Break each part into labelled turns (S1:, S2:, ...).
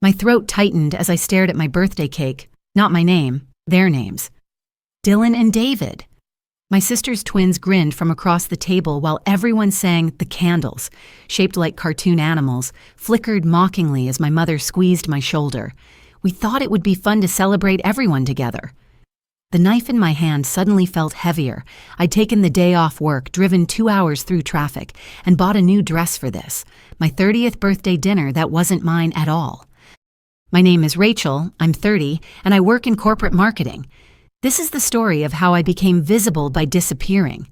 S1: My throat tightened as I stared at my birthday cake. Not my name, their names. Dylan and David. My sister's twins grinned from across the table while everyone sang The Candles, shaped like cartoon animals, flickered mockingly as my mother squeezed my shoulder. We thought it would be fun to celebrate everyone together. The knife in my hand suddenly felt heavier. I'd taken the day off work, driven 2 hours through traffic, and bought a new dress for this, my 30th birthday dinner that wasn't mine at all. My name is Rachel, I'm 30, and I work in corporate marketing. This is the story of how I became visible by disappearing.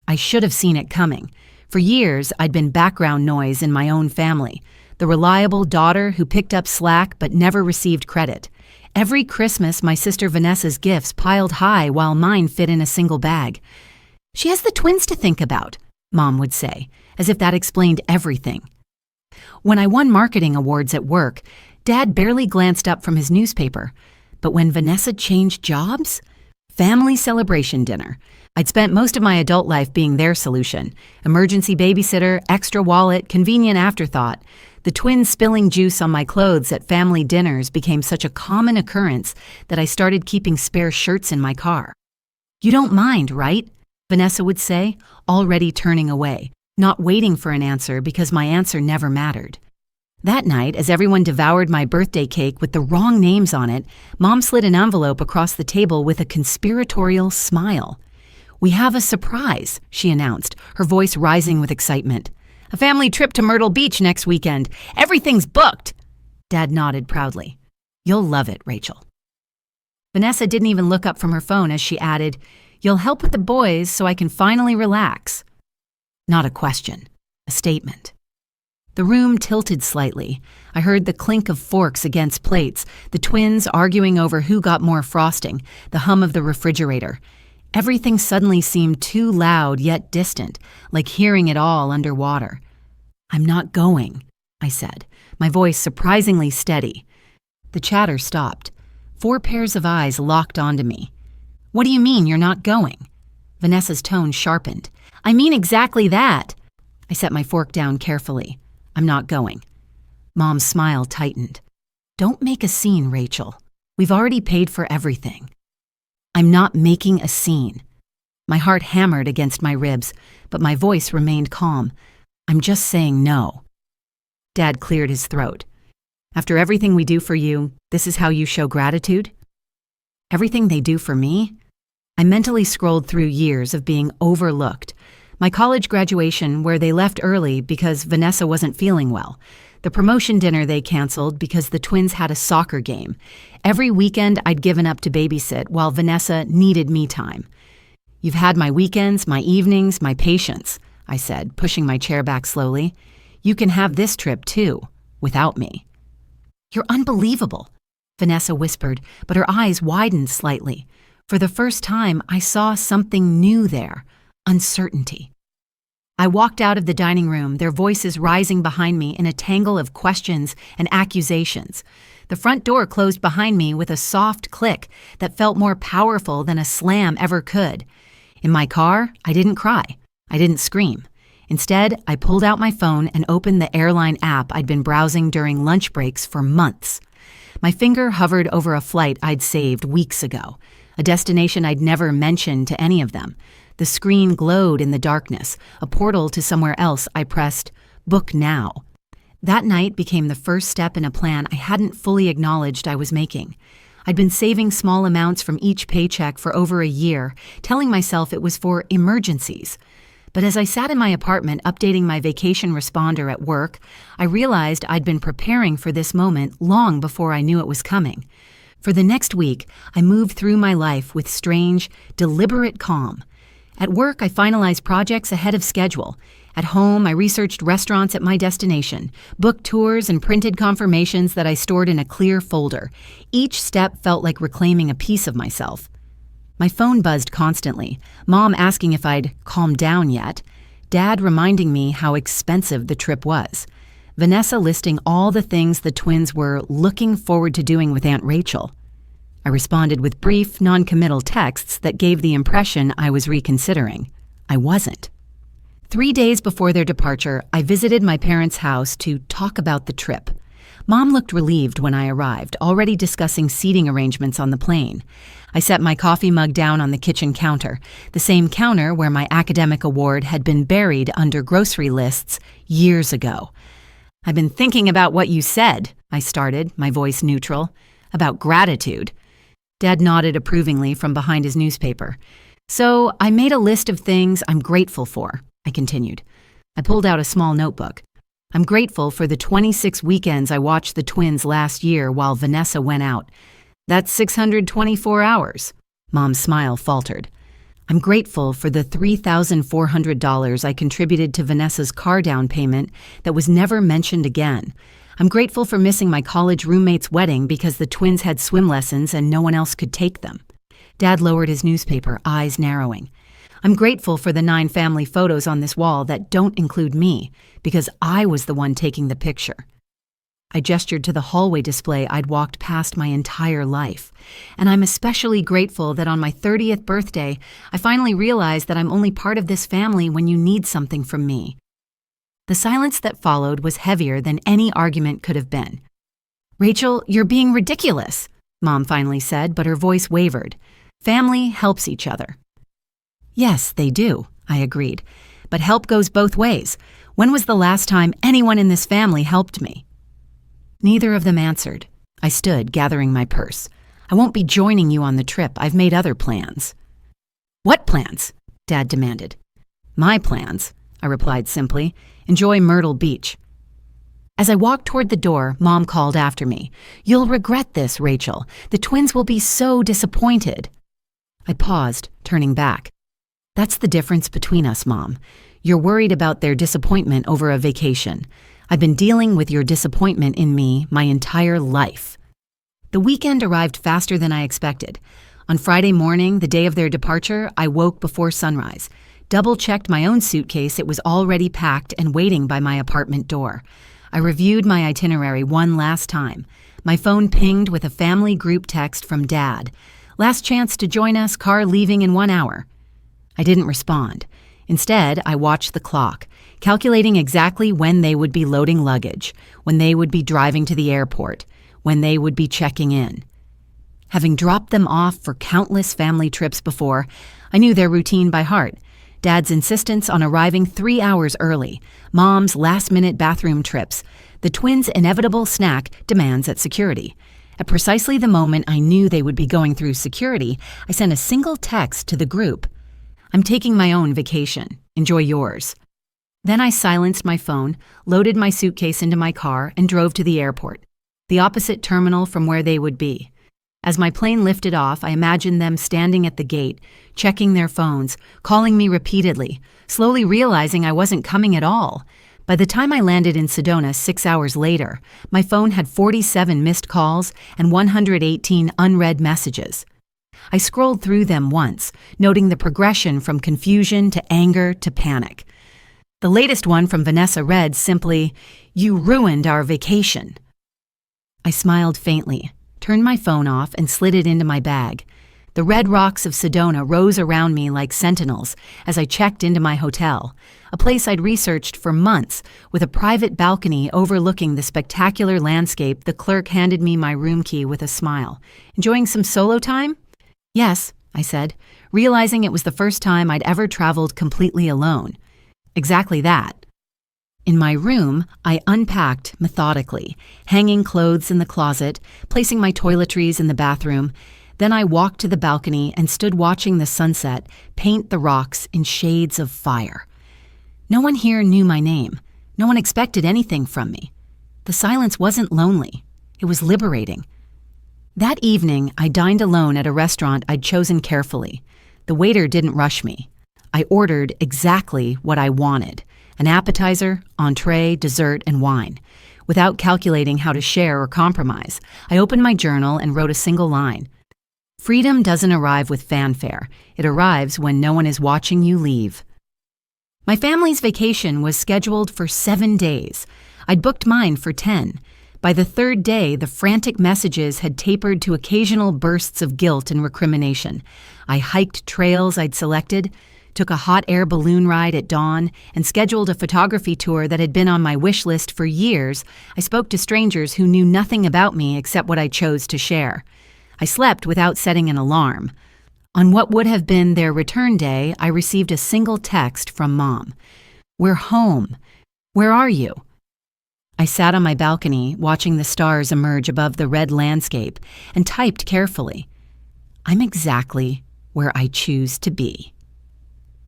S1: I should have seen it coming. For years, I'd been background noise in my own family, the reliable daughter who picked up slack but never received credit. Every Christmas, my sister Vanessa's gifts piled high while mine fit in a single bag. "She has the twins to think about," Mom would say, as if that explained everything. When I won marketing awards at work, Dad barely glanced up from his newspaper. But when Vanessa changed jobs? Family celebration dinner. I'd spent most of my adult life being their solution. Emergency babysitter, extra wallet, convenient afterthought. The twins spilling juice on my clothes at family dinners became such a common occurrence that I started keeping spare shirts in my car. "You don't mind, right?" Vanessa would say, already turning away, not waiting for an answer because my answer never mattered. That night, as everyone devoured my birthday cake with the wrong names on it, Mom slid an envelope across the table with a conspiratorial smile. "We have a surprise," she announced, her voice rising with excitement. "A family trip to Myrtle Beach next weekend. Everything's booked." Dad nodded proudly. "You'll love it, Rachel." Vanessa didn't even look up from her phone as she added, "You'll help with the boys so I can finally relax." Not a question, a statement. The room tilted slightly. I heard the clink of forks against plates, the twins arguing over who got more frosting, the hum of the refrigerator. Everything suddenly seemed too loud yet distant, like hearing it all underwater. "I'm not going," I said, my voice surprisingly steady. The chatter stopped. 4 pairs of eyes locked onto me. "What do you mean you're not going?" Vanessa's tone sharpened. "I mean exactly that." I set my fork down carefully. "I'm not going." Mom's smile tightened. "Don't make a scene, Rachel. We've already paid for everything." "I'm not making a scene." My heart hammered against my ribs, but my voice remained calm. "I'm just saying no." Dad cleared his throat. "After everything we do for you, this is how you show gratitude?" Everything they do for me? I mentally scrolled through years of being overlooked. My college graduation, where they left early because Vanessa wasn't feeling well. The promotion dinner they canceled because the twins had a soccer game. Every weekend I'd given up to babysit while Vanessa needed me time. "You've had my weekends, my evenings, my patience," I said, pushing my chair back slowly. "You can have this trip too, without me." "You're unbelievable," Vanessa whispered, but her eyes widened slightly. For the first time, I saw something new there. Uncertainty. I walked out of the dining room, their voices rising behind me in a tangle of questions and accusations. The front door closed behind me with a soft click that felt more powerful than a slam ever could. In my car, I didn't cry. I didn't scream. Instead, I pulled out my phone and opened the airline app I'd been browsing during lunch breaks for months. My finger hovered over a flight I'd saved weeks ago, a destination I'd never mentioned to any of them. The screen glowed in the darkness, a portal to somewhere else. I pressed, "Book now." That night became the first step in a plan I hadn't fully acknowledged I was making. I'd been saving small amounts from each paycheck for over a year, telling myself it was for emergencies. But as I sat in my apartment updating my vacation responder at work, I realized I'd been preparing for this moment long before I knew it was coming. For the next week, I moved through my life with strange, deliberate calm. At work, I finalized projects ahead of schedule. At home, I researched restaurants at my destination, booked tours, and printed confirmations that I stored in a clear folder. Each step felt like reclaiming a piece of myself. My phone buzzed constantly, Mom asking if I'd calmed down yet, Dad reminding me how expensive the trip was, Vanessa listing all the things the twins were looking forward to doing with Aunt Rachel. I responded with brief, non-committal texts that gave the impression I was reconsidering. I wasn't. 3 days before their departure, I visited my parents' house to talk about the trip. Mom looked relieved when I arrived, already discussing seating arrangements on the plane. I set my coffee mug down on the kitchen counter, the same counter where my academic award had been buried under grocery lists years ago. "I've been thinking about what you said," I started, my voice neutral. "About gratitude." Dad nodded approvingly from behind his newspaper. "So I made a list of things I'm grateful for," I continued. I pulled out a small notebook. "I'm grateful for the 26 weekends I watched the twins last year while Vanessa went out. That's 624 hours. Mom's smile faltered. "I'm grateful for the $3,400 I contributed to Vanessa's car down payment that was never mentioned again. I'm grateful for missing my college roommate's wedding because the twins had swim lessons and no one else could take them." Dad lowered his newspaper, eyes narrowing. "I'm grateful for the 9 family photos on this wall that don't include me, because I was the one taking the picture." I gestured to the hallway display I'd walked past my entire life. "And I'm especially grateful that on my 30th birthday, I finally realized that I'm only part of this family when you need something from me." The silence that followed was heavier than any argument could have been. "Rachel, you're being ridiculous," Mom finally said, but her voice wavered. "Family helps each other." "Yes, they do," I agreed. "But help goes both ways. When was the last time anyone in this family helped me?" Neither of them answered. I stood, gathering my purse. "I won't be joining you on the trip. I've made other plans." "What plans?" Dad demanded. "My plans," I replied simply. "Enjoy Myrtle Beach." As I walked toward the door, Mom called after me. "You'll regret this, Rachel. The twins will be so disappointed." I paused, turning back. "That's the difference between us, Mom. You're worried about their disappointment over a vacation. I've been dealing with your disappointment in me my entire life." The weekend arrived faster than I expected. On Friday morning, the day of their departure, I woke before sunrise, double-checked my own suitcase. It was already packed and waiting by my apartment door. I reviewed my itinerary one last time. My phone pinged with a family group text from Dad. "Last chance to join us, car leaving in 1 hour." I didn't respond. Instead, I watched the clock, calculating exactly when they would be loading luggage, when they would be driving to the airport, when they would be checking in. Having dropped them off for countless family trips before, I knew their routine by heart. Dad's insistence on arriving 3 hours early, Mom's last-minute bathroom trips, the twins' inevitable snack demands at security. At precisely the moment I knew they would be going through security, I sent a single text to the group. "I'm taking my own vacation. Enjoy yours." Then I silenced my phone, loaded my suitcase into my car, and drove to the airport, the opposite terminal from where they would be. As my plane lifted off, I imagined them standing at the gate, checking their phones, calling me repeatedly, slowly realizing I wasn't coming at all. By the time I landed in Sedona 6 hours later, my phone had 47 missed calls and 118 unread messages. I scrolled through them once, noting the progression from confusion to anger to panic. The latest one from Vanessa read simply, "You ruined our vacation." I smiled faintly, turned my phone off, and slid it into my bag. The red rocks of Sedona rose around me like sentinels as I checked into my hotel, a place I'd researched for months, with a private balcony overlooking the spectacular landscape. The clerk handed me my room key with a smile. "Enjoying some solo time?" "Yes," I said, realizing it was the first time I'd ever traveled completely alone. "Exactly that." In my room, I unpacked methodically, hanging clothes in the closet, placing my toiletries in the bathroom. Then I walked to the balcony and stood watching the sunset paint the rocks in shades of fire. No one here knew my name. No one expected anything from me. The silence wasn't lonely. It was liberating. That evening, I dined alone at a restaurant I'd chosen carefully. The waiter didn't rush me. I ordered exactly what I wanted: an appetizer, entree, dessert, and wine. Without calculating how to share or compromise, I opened my journal and wrote a single line. "Freedom doesn't arrive with fanfare. It arrives when no one is watching you leave." My family's vacation was scheduled for 7 days. I'd booked mine for 10. By the 3rd day, the frantic messages had tapered to occasional bursts of guilt and recrimination. I hiked trails I'd selected, took a hot air balloon ride at dawn, and scheduled a photography tour that had been on my wish list for years, I spoke to strangers who knew nothing about me except what I chose to share. I slept without setting an alarm. On what would have been their return day, I received a single text from Mom. "We're home. Where are you?" I sat on my balcony, watching the stars emerge above the red landscape, and typed carefully. "I'm exactly where I choose to be."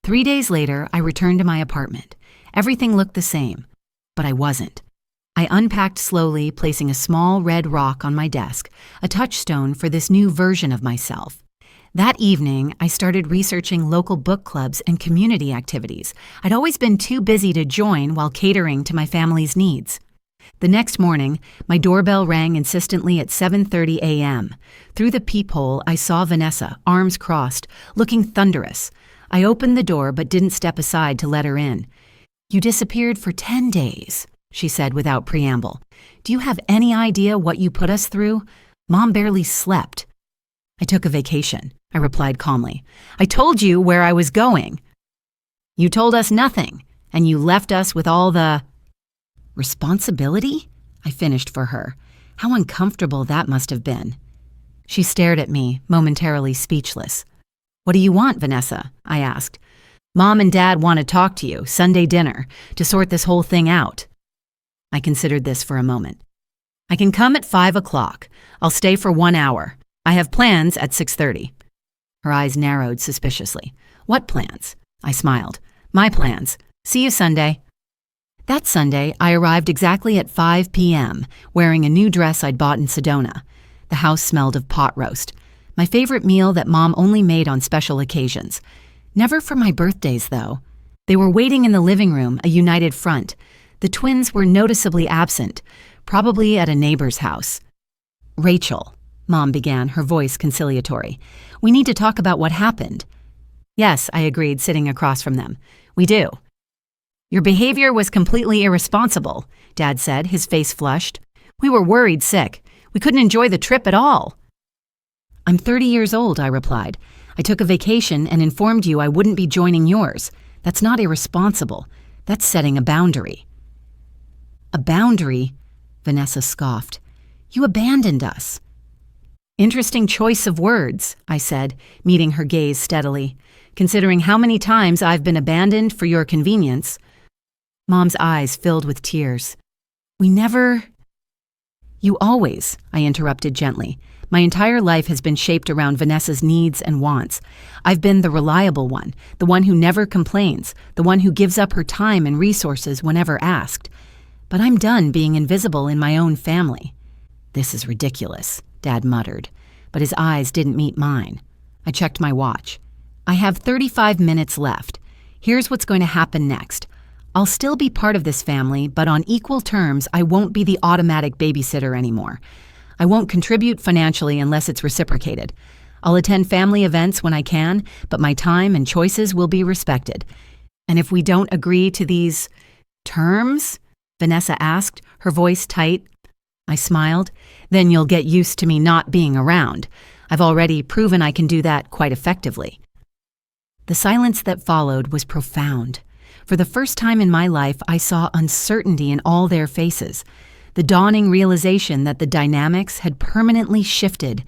S1: 3 days later, I returned to my apartment. Everything looked the same, but I wasn't. I unpacked slowly, placing a small red rock on my desk, a touchstone for this new version of myself. That evening, I started researching local book clubs and community activities. I'd always been too busy to join while catering to my family's needs. The next morning, my doorbell rang insistently at 7:30 a.m. Through the peephole, I saw Vanessa, arms crossed, looking thunderous. I opened the door but didn't step aside to let her in. "You disappeared for 10 days, she said without preamble. "Do you have any idea what you put us through? Mom barely slept." "I took a vacation," I replied calmly. "I told you where I was going." "You told us nothing, and you left us with all the—" "Responsibility?" I finished for her. How uncomfortable that must have been. She stared at me, momentarily speechless. "What do you want, Vanessa?" I asked. "Mom and Dad want to talk to you, Sunday dinner, to sort this whole thing out." I considered this for a moment. "I can come at 5 o'clock. I'll stay for 1 hour. I have plans at 6:30. Her eyes narrowed suspiciously. "What plans?" I smiled. "My plans. See you Sunday." That Sunday, I arrived exactly at 5 p.m., wearing a new dress I'd bought in Sedona. The house smelled of pot roast, my favorite meal that Mom only made on special occasions. Never for my birthdays, though. They were waiting in the living room, a united front. The twins were noticeably absent, probably at a neighbor's house. "Rachel," Mom began, her voice conciliatory, "we need to talk about what happened." "Yes," I agreed, sitting across from them. "We do." "Your behavior was completely irresponsible," Dad said, his face flushed. "We were worried sick. We couldn't enjoy the trip at all." "I'm 30 years old," I replied. "I took a vacation and informed you I wouldn't be joining yours. That's not irresponsible. That's setting a boundary." "A boundary?" Vanessa scoffed. "You abandoned us." "Interesting choice of words," I said, meeting her gaze steadily, "considering how many times I've been abandoned for your convenience." Mom's eyes filled with tears. "We never—" "You always," I interrupted gently. "My entire life has been shaped around Vanessa's needs and wants. I've been the reliable one, the one who never complains, the one who gives up her time and resources whenever asked. But I'm done being invisible in my own family." "This is ridiculous," Dad muttered, but his eyes didn't meet mine. I checked my watch. "I have 35 minutes left. Here's what's going to happen next. I'll still be part of this family, but on equal terms, I won't be the automatic babysitter anymore. I won't contribute financially unless it's reciprocated. I'll attend family events when I can, but my time and choices will be respected. And if we don't agree to these terms?" Vanessa asked, her voice tight. I smiled. "Then you'll get used to me not being around. I've already proven I can do that quite effectively." The silence that followed was profound. For the first time in my life, I saw uncertainty in all their faces, the dawning realization that the dynamics had permanently shifted.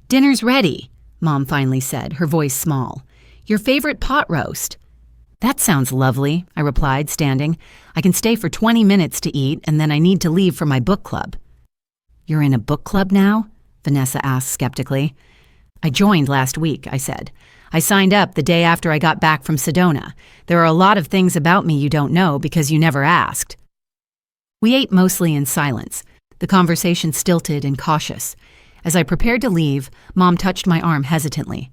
S1: "Dinner's ready," Mom finally said, her voice small. "Your favorite pot roast." "That sounds lovely," I replied, standing. "I can stay for 20 minutes to eat, and then I need to leave for my book club." "You're in a book club now?" Vanessa asked skeptically. "I joined last week," I said. "I signed up the day after I got back from Sedona. There are a lot of things about me you don't know because you never asked." We ate mostly in silence, the conversation stilted and cautious. As I prepared to leave, Mom touched my arm hesitantly.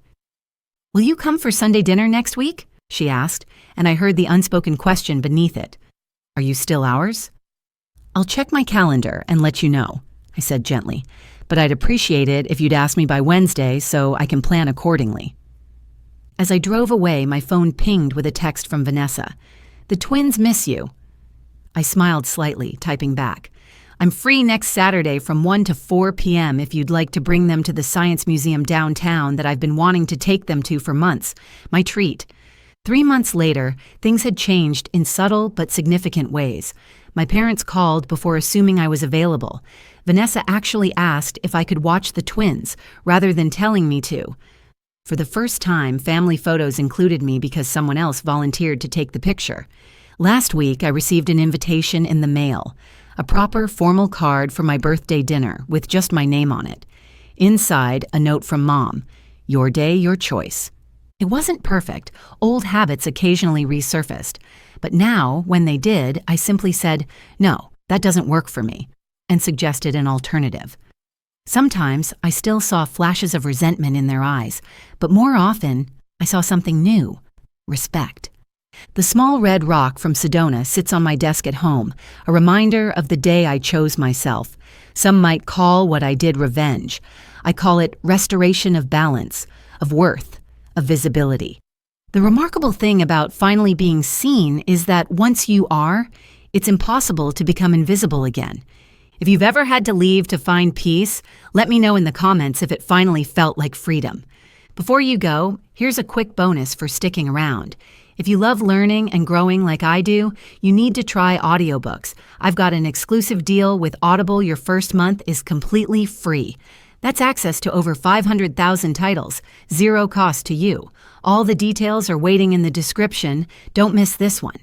S1: "Will you come for Sunday dinner next week?" she asked, and I heard the unspoken question beneath it. "Are you still ours?" "I'll check my calendar and let you know," I said gently, "but I'd appreciate it if you'd ask me by Wednesday so I can plan accordingly." As I drove away, my phone pinged with a text from Vanessa. "The twins miss you." I smiled slightly, typing back. "I'm free next Saturday from 1 to 4 p.m. if you'd like to bring them to the Science Museum downtown that I've been wanting to take them to for months. My treat. 3 months later, things had changed in subtle but significant ways. My parents called before assuming I was available. Vanessa actually asked if I could watch the twins, rather than telling me to. For the first time, family photos included me because someone else volunteered to take the picture. Last week, I received an invitation in the mail, a proper formal card for my birthday dinner with just my name on it. Inside, a note from Mom, "Your day, your choice." It wasn't perfect. Old habits occasionally resurfaced. But now, when they did, I simply said, "No, that doesn't work for me," and suggested an alternative. Sometimes I still saw flashes of resentment in their eyes, but more often I saw something new: respect. The small red rock from Sedona sits on my desk at home, a reminder of the day I chose myself. Some might call what I did revenge. I call it restoration of balance, of worth, of visibility. The remarkable thing about finally being seen is that once you are, it's impossible to become invisible again. If you've ever had to leave to find peace, let me know in the comments if it finally felt like freedom. Before you go, here's a quick bonus for sticking around. If you love learning and growing like I do, you need to try audiobooks. I've got an exclusive deal with Audible. Your first month is completely free. That's access to over 500,000 titles, zero cost to you. All the details are waiting in the description. Don't miss this one.